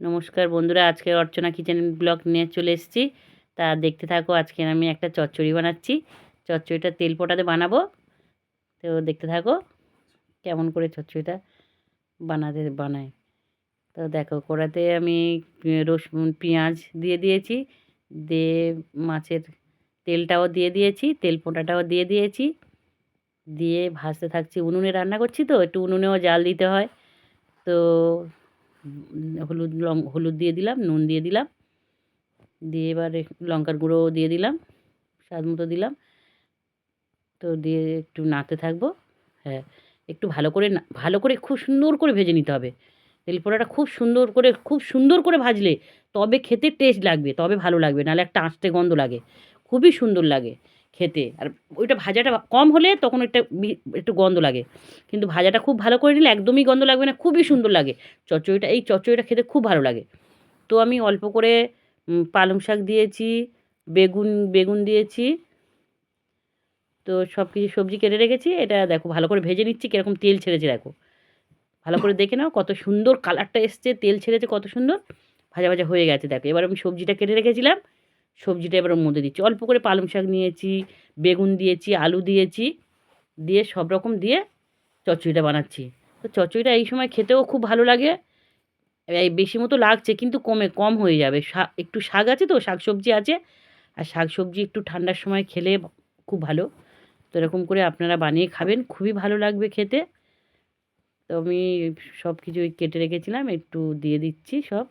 নমস্কার বন্ধুরা, আজকে অর্চনা কিচেন ব্লগ নিয়ে চলে এসেছি। তা দেখতে থাকো। আজকে আমি একটা চচ্চড়ি বানাচ্ছি। চচ্চড়িটা তেল পোটাতে বানাবো, তো দেখতে থাকো কেমন করে চচ্চড়িটা বানাই। তো দেখো, কড়াতে আমি রসুন পেঁয়াজ দিয়ে দিয়েছি, দিয়ে মাছের তেলটাও দিয়ে দিয়েছি, তেল পোটাটাও দিয়ে দিয়েছি, দিয়ে ভাজতে থাকছি। উনুনে রান্না করছি তো একটু উনুনেও জাল দিতে হয়। তো হলুদ দিয়ে দিলাম, নুন দিয়ে দিলাম, দিয়ে এবার লঙ্কার গুঁড়ো দিয়ে দিলাম, স্বাদ মতো দিলাম। তো দিয়ে একটু নাড়তে থাকবো। হ্যাঁ, একটু ভালো করে খুব সুন্দর করে ভেজে নিতে হবে। তেল পোড়াটা খুব সুন্দর করে ভাজলে তবে খেতে টেস্ট লাগবে, তবে ভালো লাগবে, নাহলে একটা আঁচটে গন্ধ লাগে। খুবই সুন্দর লাগে খেতে। আর ওইটা ভাজাটা কম হলে তখন একটু গন্ধ লাগে, কিন্তু ভাজাটা খুব ভালো করে নিলে একদমই গন্ধ লাগবে না, খুবই সুন্দর লাগে। এই চচ্চড়িটা খেতে খুব ভালো লাগে। তো আমি অল্প করে পালং শাক দিয়েছি, বেগুন দিয়েছি। তো সব কিছু সবজি কেটে রেখেছি। এটা দেখো ভালো করে ভেজে নিচ্ছি, কীরকম তেল ছেড়েছে দেখো। ভালো করে দেখে নাও, কত সুন্দর কালারটা এসছে, তেল ছেড়েছে কত সুন্দর। ভাজা ভাজা হয়ে গেছে দেখো। এবার আমি সবজিটা কেটে রেখেছিলাম, সবজিটা এবার ওর মধ্যে দিচ্ছি। অল্প করে পালং শাক নিয়েছি, বেগুন দিয়েছি, আলু দিয়েছি, দিয়ে সব রকম দিয়ে চচ্চড়িটা বানাচ্ছি। তো চচ্চড়িটা এই সময় খেতেও খুব ভালো লাগে। এই বেশি মতো লাগছে কিন্তু কম হয়ে যাবে। একটু শাক আছে, তো শাক সবজি আছে। আর শাক সবজি একটু ঠান্ডার সময় খেলে খুব ভালো। তো এরকম করে আপনারা বানিয়ে খাবেন, খুবই ভালো লাগবে খেতে। তো আমি সব কিছু কেটে রেখেছিলাম, একটু দিয়ে দিচ্ছি সব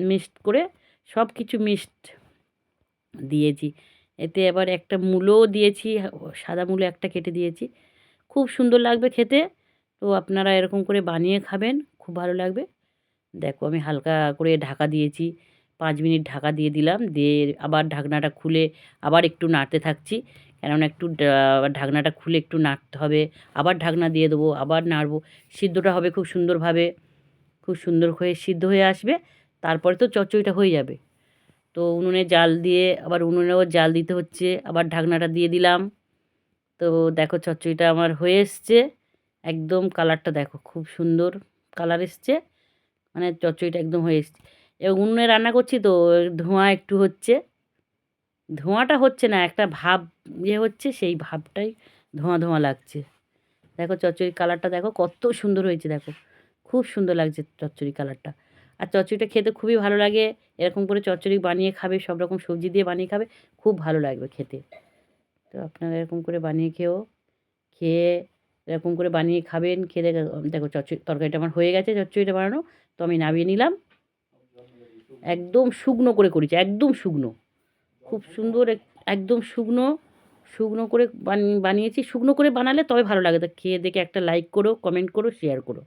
মিক্সড করে। সব কিছু মিক্সড দিয়েছি। এতে আবার একটা মূলোও দিয়েছি, সাদা মূলো একটা কেটে দিয়েছি। খুব সুন্দর লাগবে খেতে। তো আপনারা এরকম করে বানিয়ে খাবেন, খুব ভালো লাগবে। দেখো আমি হালকা করে ঢাকা দিয়েছি, 5 মিনিট ঢাকা দিয়ে দিলাম, দিয়ে আবার ঢাকনাটা খুলে আবার একটু নাড়তে থাকছি। কেননা একটু ঢাকনাটা খুলে একটু নাড়তে হবে। আবার ঢাকনা দিয়ে দেবো, আবার নাড়বো। সিদ্ধটা হবে খুব সুন্দরভাবে, খুব সুন্দর হয়ে সিদ্ধ হয়ে আসবে। তারপরে তো চচ্চড়িটা হয়ে যাবে। তো উনুনেও জাল দিতে হচ্ছে, আবার ঢাকনাটা দিয়ে দিলাম। তো দেখো চচ্চড়িটা আমার হয়ে এসছে। একদম কালারটা দেখো, খুব সুন্দর কালার এসছে। মানে চচ্চড়িটা একদম হয়ে এসছে। এবার উনুনে রান্না করছি তো ধোঁয়া একটু হচ্ছে। ধোঁয়াটা হচ্ছে না, একটা ভাব হচ্ছে, সেই ভাবটাই ধোঁয়া ধোঁয়া লাগছে। দেখো চচ্চড়ির কালারটা দেখো কত সুন্দর হয়েছে দেখো। খুব সুন্দর লাগছে চচ্চড়ির কালারটা। আর চচ্চড়িটা খেতে খুবই ভালো লাগে। এরকম করে চচ্চড়ি বানিয়ে খাবে, সব রকম সবজি দিয়ে বানিয়ে খাবে, খুব ভালো লাগবে খেতে। তো আপনারা এরকম করে বানিয়ে খেয়ে এরকম করে বানিয়ে খাবেন। খেয়ে দেখো তরকারিটা আমার হয়ে গেছে, চচ্চড়িটা বানানো। তো আমি নামিয়ে নিলাম। একদম শুকনো করে করেছি, একদম শুকনো, খুব সুন্দর একদম শুকনো শুকনো করে বানিয়েছি। শুকনো করে বানালে তবে ভালো লাগে। তো খেয়ে দেখে একটা লাইক করো, কমেন্ট করো, শেয়ার করো।